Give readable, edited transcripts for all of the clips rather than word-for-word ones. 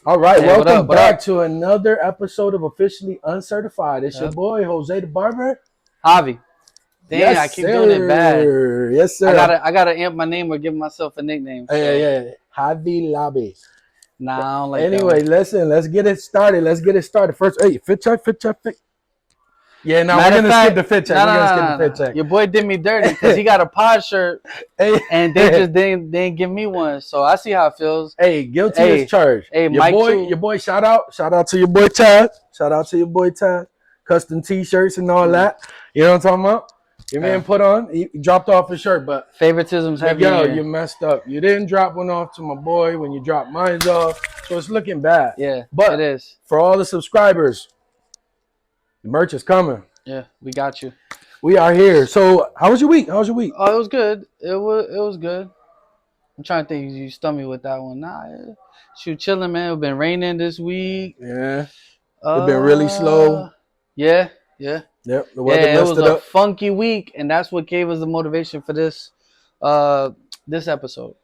All right, Hey, welcome what back up? to another episode of Officially Uncertified. It's your Yep. boy Jose the Barber. Javi. Dang, I Yes, keep doing it bad. sir. Yes, I sir. gotta I gotta amp my name or give myself a nickname. Hey, So yeah, yeah. Javi Labi. nah, I don't like that Anyway, one. listen, let's get it started. Let's get it started. First, hey, fit check, fit check, fit. Yeah, now we're Matter of gonna skip fact, the fit check. no We're no gonna skip the no no fit no. check. Your boy did me dirty because he got a pod shirt Hey, and they just didn't give me one. So I see how it feels. hey, guilty as Hey, charged. hey, Your Mike boy, too. your boy, shout out to your boy Taz. Shout out to your boy Taz. Custom t-shirts and all that. You know what I'm talking about? Your man put on, he dropped off his shirt, but Favoritism's heavy in Miguel, you here. messed up. You didn't drop one off to my boy when you dropped mine off, so it's looking bad. Yeah, it But is. for all the subscribers, the merch is coming. Yeah, we got you. We are here. So, how was your week? How was your week? Oh, it was good. It was good. I'm trying to think. You stumped me with that one. Nah, shoot, chilling, man. It's been raining this week. Yeah, it's been really slow. Yeah, yeah, Yep, the weather yeah. It messed was it a up. funky week, and that's what gave us the motivation for uh, this episode.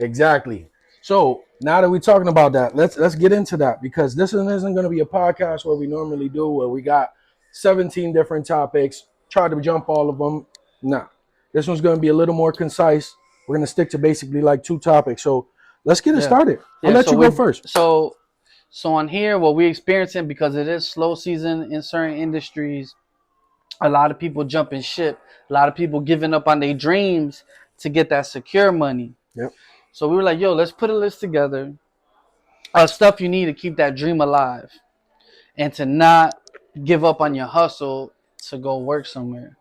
Exactly. So now that we're talking about that, let's get into that because this isn't going to be a podcast where we normally do, where we got 17 different topics, try to jump all of them. Nah, this one's going to be a little more concise. We're going to stick to basically like two topics. So let's get it Yeah, started. I'll yeah. let you go first. So on here, what we experiencing because it is slow season in certain industries. A lot of people jumping ship. A lot of people giving up on their dreams to get that secure money. Yep. So we were like, yo, let's put a list together of stuff you need to keep that dream alive and to not give up on your hustle to go work somewhere.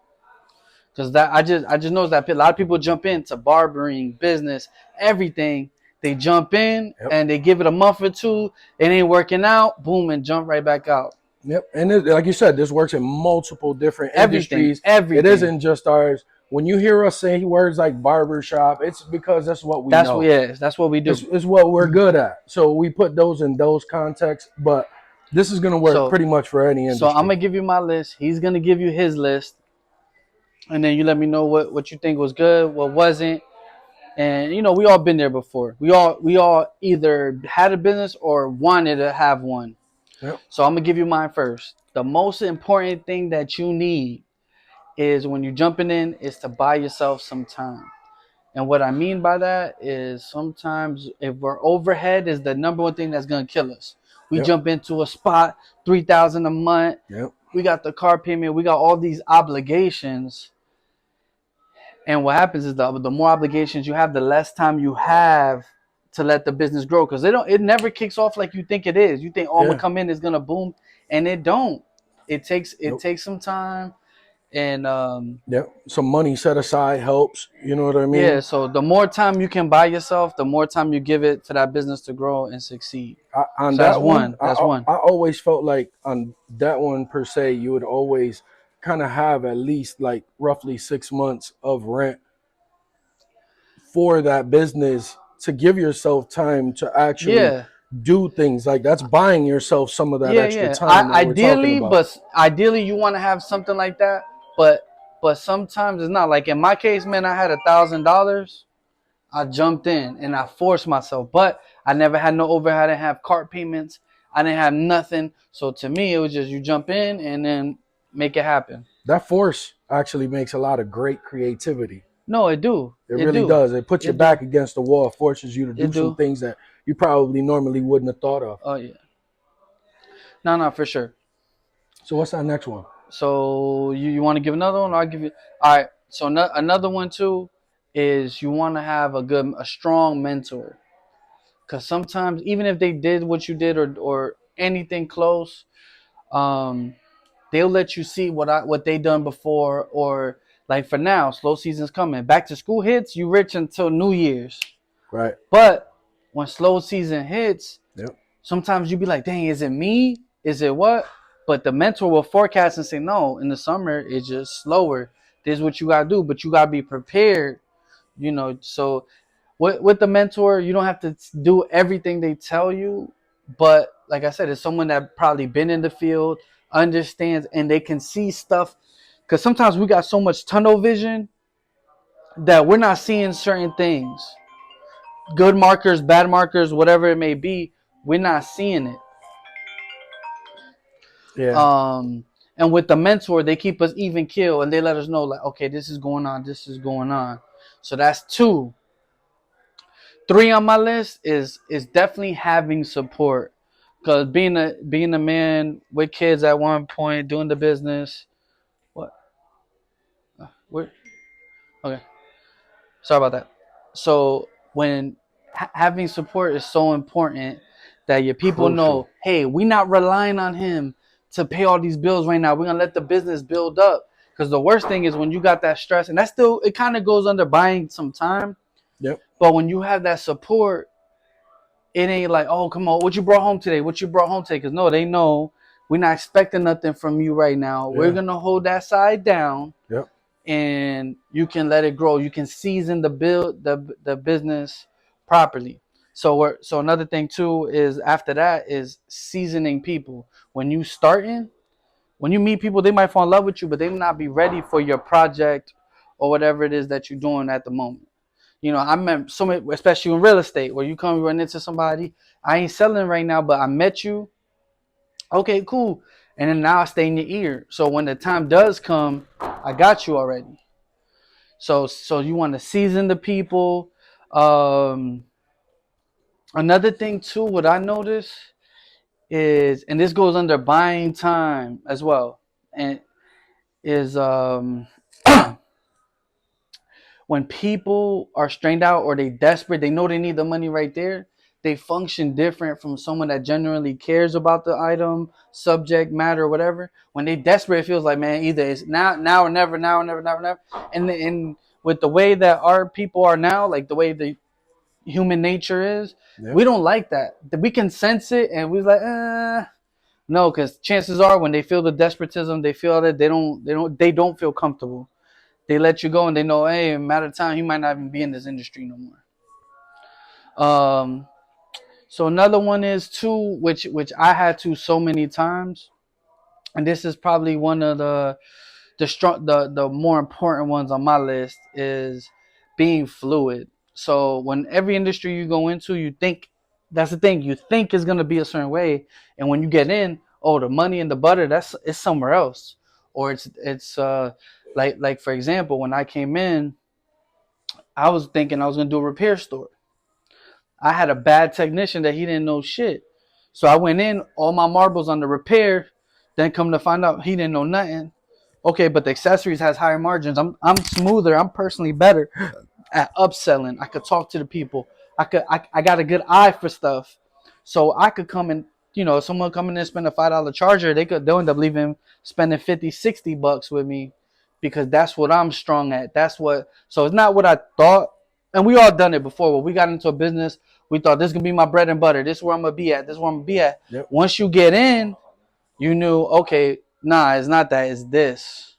Because that I just noticed that a lot of people jump into barbering, business, everything. They jump in Yep. and they give it a month or two. It ain't working out. Boom, and jump right back out. Yep. And like you said, this works in multiple different industries. Everything. It isn't just ours. When you hear us say words like barbershop, it's because that's what we That's know. what. Yeah, that's what we do. It's what we're good at. So we put those in those contexts. But this is going to work pretty much for any industry. So I'm gonna give you my list. He's gonna give you his list, and then you let me know what you think was good, what wasn't. And we all been there before. We all either had a business or wanted to have one. Yep. So I'm gonna give you mine first. The most important thing that you need is when you're jumping in is to buy yourself some time. And what I mean by that is sometimes if we're overhead is the number one thing that's gonna kill us. We Yep. jump into a spot, 3,000 a month. Yep. We got the car payment. We got all these obligations. And what happens is the more obligations you have, the less time you have to let the business grow. Because it never kicks off like you think it is. You think, I'm gonna come in, it's gonna boom, and it don't. It takes some time, and some money set aside helps. You know what I mean? yeah. So the more time you can buy yourself, the more time you give it to that business to grow and succeed. On So that that's one. That's one. I always felt like on that one per se, you would always kind of have at least like roughly 6 months of rent for that business to give yourself time to actually do things. Like that's buying yourself some of that extra time. Ideally, you want to have something like that, but sometimes it's not. Like in my case, man, I had $1,000. I jumped in and I forced myself, but I never had no overhead. I didn't have cart payments. I didn't have nothing. So to me, it was just you jump in and then make it happen. That force actually makes a lot of great creativity. No, it do. It really does. It puts your back against the wall, forces you to do some things that you probably normally wouldn't have thought of. Oh, yeah. No, for sure. So what's our next one? So you want to give another one? I'll give you. All right. So another one too is you want to have a strong mentor. Because sometimes even if they did what you did or anything close, they'll let you see what they done before. Or like for now, slow season's coming. Back to school hits, you rich until New Year's. Right. But when slow season hits, sometimes you be like, dang, is it me? Is it what? But the mentor will forecast and say, no, in the summer, it's just slower. This is what you got to do, but you got to be prepared, So with the mentor, you don't have to do everything they tell you. But like I said, it's someone that probably been in the field, understands, and they can see stuff. Because sometimes we got so much tunnel vision that we're not seeing certain things. Good markers, bad markers, whatever it may be. we're not seeing it. Yeah. And with the mentor, they keep us even keel and they let us know, like, okay, this is going on, this is going on. So that's 2. 3 on my list is definitely having support. Because being a man with kids at one point, doing the business. What? Where? Okay. Sorry about that. So when having support is so important that your people Crucial. know, hey, we're not relying on him to pay all these bills right now. We're gonna let the business build up. Because the worst thing is when you got that stress, and that still it kind of goes under buying some time. Yep. But when you have that support, it ain't like, oh, come on, what you brought home today? What you brought home today? Because no, they know we're not expecting nothing from you right now. Yeah. We're gonna hold that side down. Yep. And you can let it grow. You can season the business properly. So another thing too is after that is seasoning people. When you meet people, they might fall in love with you, but they may not be ready for your project or whatever it is that you're doing at the moment. I met so many, especially in real estate, where you come run into somebody. I ain't selling right now, but I met you. Okay, cool. And then now I stay in your ear. So when the time does come, I got you already. So you want to season the people. Another thing too, what I notice is, and this goes under buying time as well, and is when people are strained out or they desperate, they know they need the money right there. They function different from someone that genuinely cares about the item, subject matter, whatever. When they desperate, it feels like, man, either it's now or never, now or never, never, never. And with the way that our people are now, like the way the human nature is, Yep. we don't like that. We can sense it, and we're like, no, because chances are when they feel the despotism, they feel that they don't feel comfortable. They let you go, and they know, hey, in a matter of time, you might not even be in this industry no more. So another one is too, which I had to so many times, and this is probably one of the more important ones on my list is being fluid. So when every industry you go into, you think that's the thing, you think is gonna be a certain way, and when you get in, oh, the money and the butter, it's somewhere else, or it's like for example, when I came in, I was thinking I was gonna do a repair store. I had a bad technician that he didn't know shit, so I went in all my marbles on the repair. Then come to find out he didn't know nothing. Okay, but the accessories has higher margins. I'm smoother. I'm personally better at upselling. I could talk to the people. I got a good eye for stuff. So I could come and someone come in and spend a $5 charger, they'll end up leaving spending 50, $60 with me because that's what I'm strong at. So it's not what I thought. And we all done it before. When we got into a business, we thought this is gonna be my bread and butter. This is where I'm gonna be at. This is where I'm gonna be at. Yep. Once you get in, you knew, okay, nah, it's not that, it's this.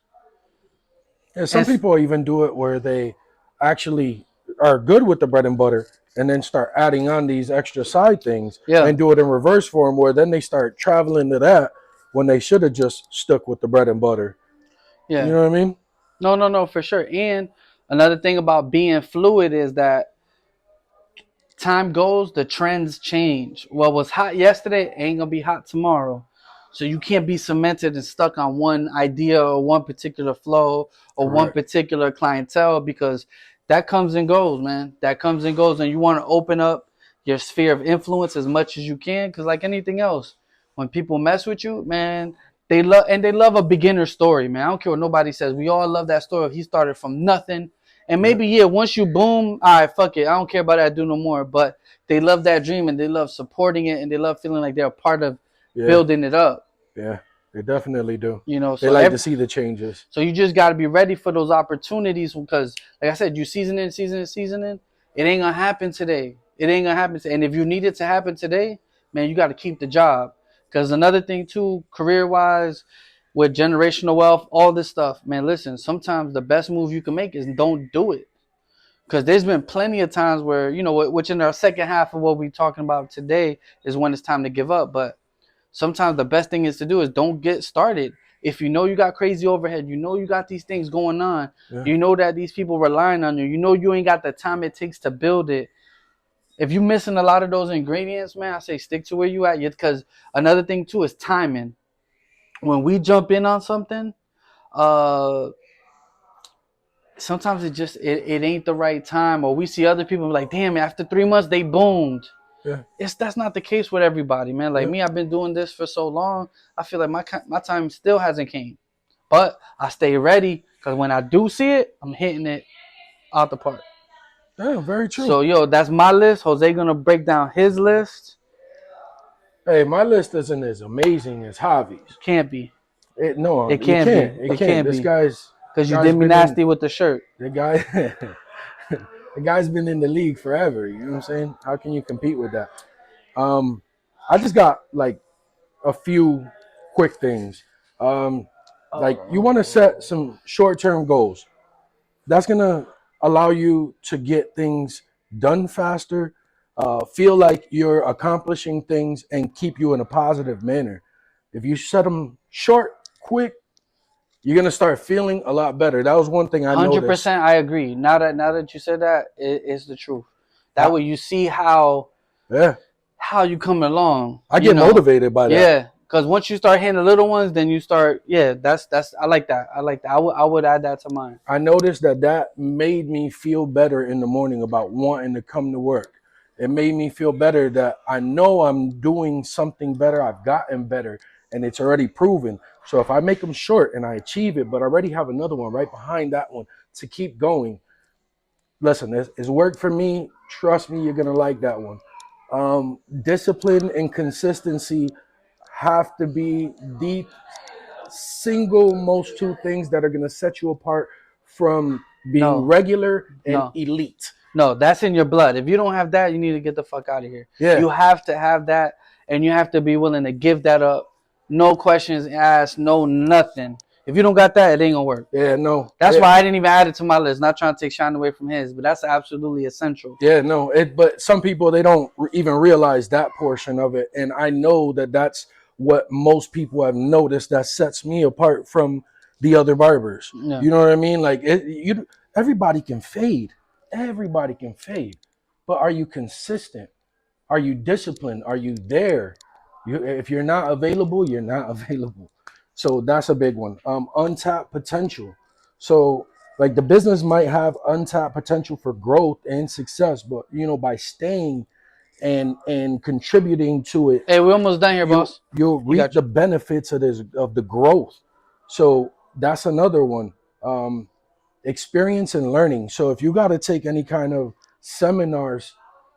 Yeah, some people even do it where they actually are good with the bread and butter and then start adding on these extra side things and do it in reverse for them, where then they start traveling to that when they should have just stuck with the bread and butter. Yeah. You know what I mean? No, for sure. And another thing about being fluid is that time goes, the trends change. What was hot yesterday ain't gonna be hot tomorrow. So you can't be cemented and stuck on one idea or one particular flow or one particular clientele, because that comes and goes, man. That comes and goes, and you want to open up your sphere of influence as much as you can, because like anything else, when people mess with you, man, they love a beginner story, man. I don't care what nobody says. We all love that story. He started from nothing. And maybe, once you boom, all right, fuck it. I don't care about that, do no more. But they love that dream, and they love supporting it, and they love feeling like they're a part of building it up. Yeah, they definitely do. So they like to see the changes. So you just got to be ready for those opportunities, because, like I said, you seasoning. It ain't going to happen today. It ain't going to happen today. And if you need it to happen today, man, you got to keep the job. Because another thing, too, career-wise, with generational wealth, all this stuff, man, listen, sometimes the best move you can make is don't do it. Because there's been plenty of times where, which in our second half of what we're talking about today is when it's time to give up. But sometimes the best thing is to do is don't get started. If you know you got crazy overhead, you got these things going on, you know that these people relying on you, you ain't got the time it takes to build it, if you're missing a lot of those ingredients, man, I say stick to where you at. Because another thing too is timing. When we jump in on something, uh, sometimes it ain't the right time, or we see other people like, damn, after 3 months they boomed. Yeah. That's not the case with everybody, man. Like me, I've been doing this for so long. I feel like my time still hasn't came, but I stay ready because when I do see it, I'm hitting it out the park. Yeah, very true. So yo, that's my list. Jose gonna break down his list. Hey, my list isn't as amazing as Javi's. Can't be. No, It can't be. It can't. This be. guy's Because you did me nasty with the shirt. The guy, the guy's been in the league forever. You know what I'm saying? How can you compete with that? I just got like a few quick things. Like you want to set some short-term goals. That's gonna allow you to get things done faster, feel like you're accomplishing things, and keep you in a positive manner. If you set them short, quick, you're gonna start feeling a lot better. That was one thing I noticed. 100%, I agree. Now that you said that, it's the truth. That way you see how you coming along. I get motivated by that. Yeah, because once you start hitting the little ones, then you start. Yeah, that's. I like that. I would add that to mine. I noticed that made me feel better in the morning about wanting to come to work. It made me feel better that I know I'm doing something better. I've gotten better, and it's already proven. So if I make them short and I achieve it, but I already have another one right behind that one to keep going. Listen, it's worked for me. Trust me, you're gonna like that one. Discipline and consistency have to be the single most two things that are gonna set you apart from being regular and elite. No, that's in your blood. If you don't have that, you need to get the fuck out of here. Yeah. You have to have that, and you have to be willing to give that up. No questions asked, no nothing. If you don't got that, it ain't gonna work. Yeah, no. That's why I didn't even add it to my list. Not trying to take shine away from his, but that's absolutely essential. Yeah, no. But some people, they don't even realize that portion of it, and I know that that's what most people have noticed that sets me apart from the other barbers. Yeah. You know what I mean? Like everybody can fade. Everybody can fade. But are you consistent? Are you disciplined? Are you there? If you're not available, you're not available. So that's a big one. Untapped potential. So like the business might have untapped potential for growth and success, but by staying and contributing to it. Hey, we're almost done here, boss. You'll reap the benefits of the growth. So that's another one. Experience and learning. So if you got to take any kind of seminars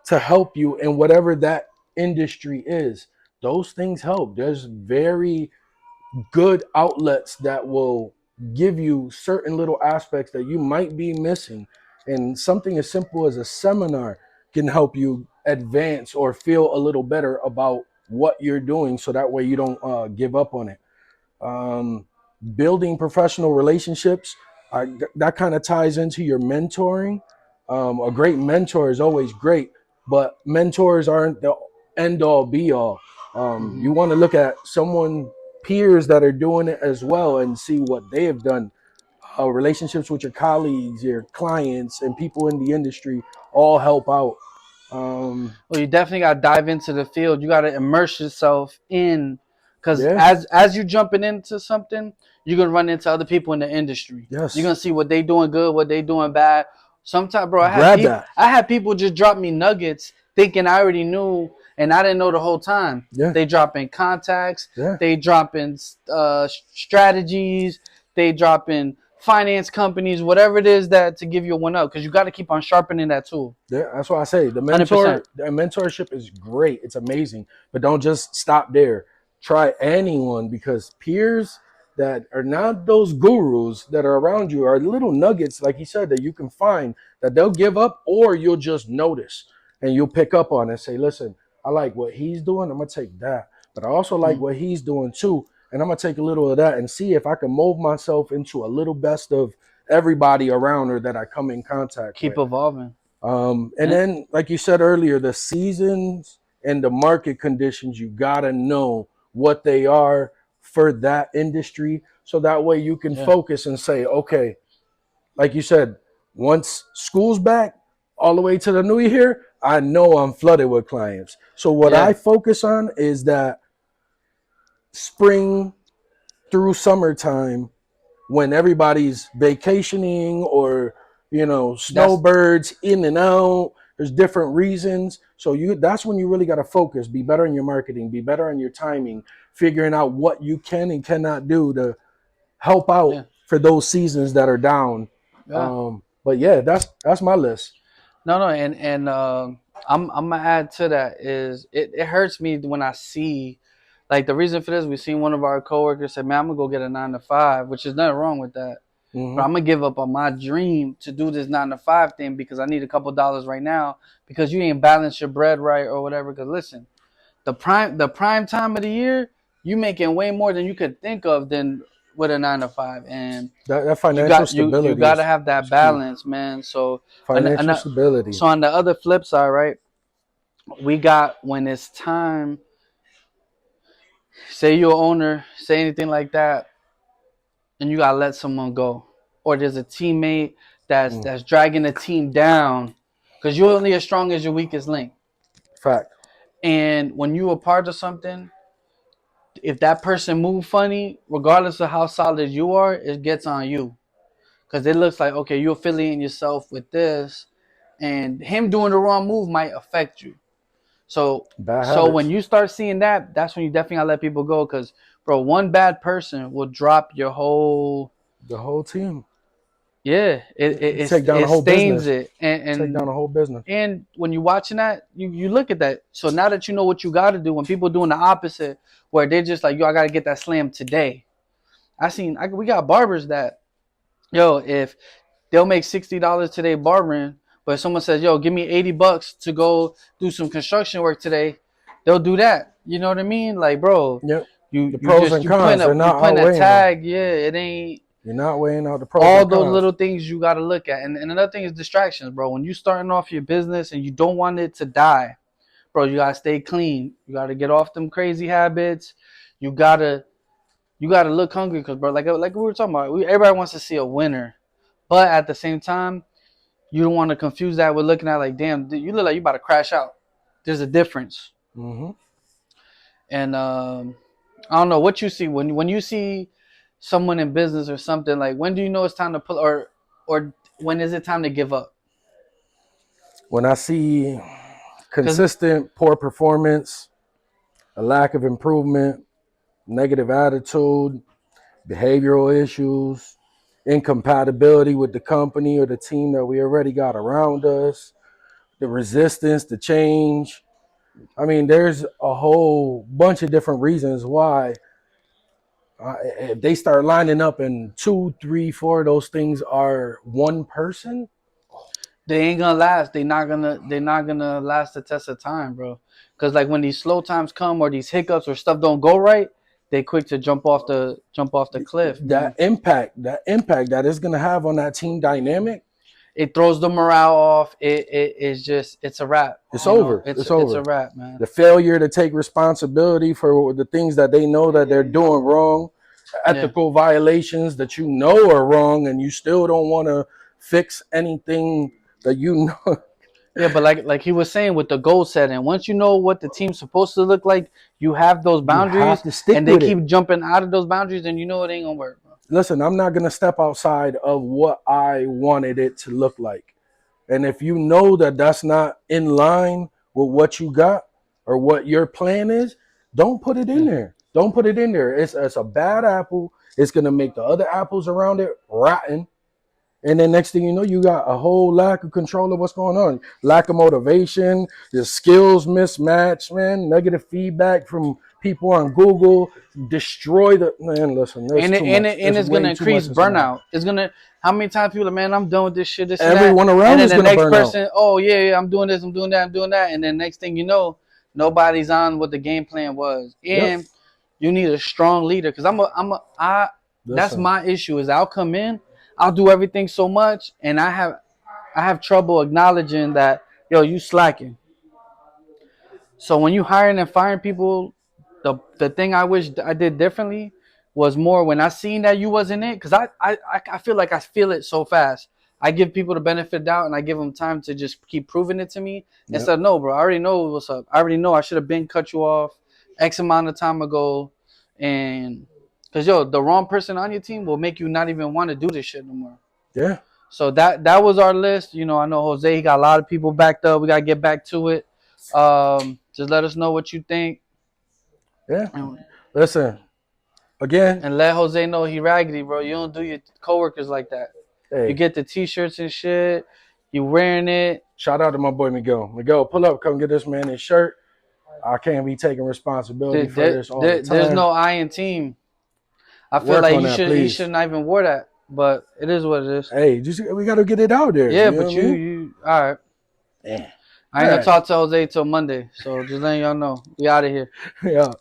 to help you in whatever that industry is, those things help. There's very good outlets that will give you certain little aspects that you might be missing. And something as simple as a seminar can help you advance or feel a little better about what you're doing, so that way you don't give up on it. Building professional relationships, that kind of ties into your mentoring. A great mentor is always great, but mentors aren't the end all be all. You want to look at peers that are doing it as well and see what they have done. Relationships with your colleagues, your clients, and people in the industry all help out. Well, you definitely got to dive into the field. You got to immerse yourself in, because as you're jumping into something, you're going to run into other people in the industry. Yes. You're going to see what they doing good, what they doing bad. Sometimes, bro, I had people just drop me nuggets thinking I already knew, and I didn't know the whole time. Yeah. They drop in contacts. Yeah. They drop in strategies. They drop in finance companies, whatever it is that to give you a one up, because you got to keep on sharpening that tool. Yeah, that's why I say the 100%. mentorship is great. It's amazing, but don't just stop there. Try anyone, because peers that are not those gurus that are around you are little nuggets, like he said, that you can find that they'll give up, or you'll just notice and you'll pick up on it and say, listen, I like what he's doing. I'm going to take that, but I also like what he's doing too. And I'm going to take a little of that and see if I can mold myself into a little best of everybody around her that I come in contact with. Keep evolving. And then, like you said earlier, the seasons and the market conditions, you got to know what they are for that industry. So that way you can focus and say, okay, like you said, once school's back all the way to the new year, I know I'm flooded with clients. So what Yeah. I focus on is that spring through summertime, when everybody's vacationing or That's snowbirds in and out, there's different reasons. So that's when you really got to focus, be better in your marketing, be better in your timing, figuring out what you can and cannot do to help out yeah. for those seasons that are down. Yeah. But yeah, that's my list. No, no, and I'm gonna add to that is it hurts me when I see, like, the reason for this. We seen one of our coworkers say, "Man, I'm gonna go get a 9 to 5," which is nothing wrong with that. But Hmm. I'm gonna give up on my dream to do this 9 to 5 thing because I need a couple dollars right now because you ain't balanced your bread right or whatever. Because listen, the prime time of the year, you making way more than you could think of than with a 9 to 5, and That you financial got you stability got to is, have that is key. balance, man. So Financial stability. so on the other flip side, right? We got when it's time. Say you're owner, say anything like that, and you gotta let someone go, or there's a teammate Mm, that's dragging the team down, because you're only as strong as your weakest link. fact. And when you are part of something, if that person move funny, regardless of how solid you are, it gets on you. Because it looks like, okay, you're affiliating yourself with this, and him doing the wrong move might affect you. So Bad so when habits. you start seeing that, that's when you definitely gotta let people go. Because bro, one bad person will drop your whole. The whole team. Yeah, it it, Take it, down the it whole stains business. it, Take down the whole business. and when you're watching that, you look at that. So now that you know what you got to do, when people doing the opposite, where they're just like, yo, I gotta get that slam today. We got barbers that, yo, if they'll make $60 today barbering, but if someone says, yo, give me $80 to go do some construction work today, they'll do that. You know what I mean? Like, bro, Yep. you The you pros just and cons, they're you not putting a outweighing them. tag. Yeah, it ain't You're not weighing out the pros all and those cons. little things you got to look at. And another thing is distractions, bro. When you starting off your business and you don't want it to die, bro, you gotta stay clean. You gotta get off them crazy habits. You gotta look hungry, because bro, like we were talking about, everybody wants to see a winner, but at the same time, you don't want to confuse that with looking at like, damn, you look like you about to crash out. There's a difference. Hmm. And I don't know what you see when you see someone in business or something. Like, when do you know it's time to pull, or when is it time to give up? When I see Because consistent poor performance, a lack of improvement, negative attitude, behavioral issues, incompatibility with the company or the team that we already got around us, the resistance to change. I mean, there's a whole bunch of different reasons why if they start lining up and two, three, four of those things are one person. they ain't gonna last. They're not gonna last the test of time, bro. Because like when these slow times come or these hiccups or stuff don't go right, they quick to jump off the cliff, man. That impact that is going to have on that team dynamic, It throws the morale off. It's a wrap. it's You know, over. it's It's it's a over. wrap, man. The failure to take responsibility for the things that they know that they're doing wrong, Yeah. ethical violations that you know are wrong, and you still don't want to fix anything that you know. Yeah, but like he was saying with the goal setting, once you know what the team's supposed to look like, you have those You have boundaries, to stick and they with it. keep jumping out of those boundaries, and you know it ain't gonna work, bro. Listen, I'm not going to step outside of what I wanted it to look like. And if you know that that's not in line with what you got or what your plan is, don't put it in Yeah. there. Don't put it in there. It's a bad apple. It's going to make the other apples around it rotten. And then next thing you know, you got a whole lack of control of what's going on. Lack of motivation, the skills mismatch, man, negative feedback from people on Google, destroy the man. Listen, there's too much. And There's it's gonna way too increase much that's gonna happen. burnout. It's gonna How many times people are, man, I'm done with this shit, this and that, Everyone and around then is the gonna next burn out. person, oh yeah, yeah, I'm doing this, I'm doing that, I'm doing that, and then next thing you know, nobody's on what the game plan was, Yep. and you need a strong leader. Because that's Listen. my issue is I'll come in, I'll do everything so much, and I have trouble acknowledging that, yo, you slacking. So when you hiring and firing people, the thing I wish I did differently was more when I seen that you wasn't it, because I feel like I feel it so fast. I give people the benefit of doubt and I give them time to just keep proving it to me. Yep. Instead, no, bro, I already know what's up. I already know I should have been cut you off X amount of time ago. And because, yo, the wrong person on your team will make you not even want to do this shit no more. Yeah. So that was our list. You know, I know Jose, he got a lot of people backed up. We got to get back to it. Just let us know what you think. Yeah. Listen, again. And let Jose know he raggedy, bro. You don't do your coworkers like that. Hey. You get the T-shirts and shit. You wearing it. Shout out to my boy Miguel. Miguel, pull up. Come get this man his shirt. I can't be taking responsibility for this all the time. There's no I in team. I feel Work like on that, he should not even wear that. But it is what it is. Hey, we got to get it out there. Yeah, you know but what I mean? you all right. Yeah. I ain't gonna talk to Jose till Monday. So just letting y'all know. We out of here. Yeah.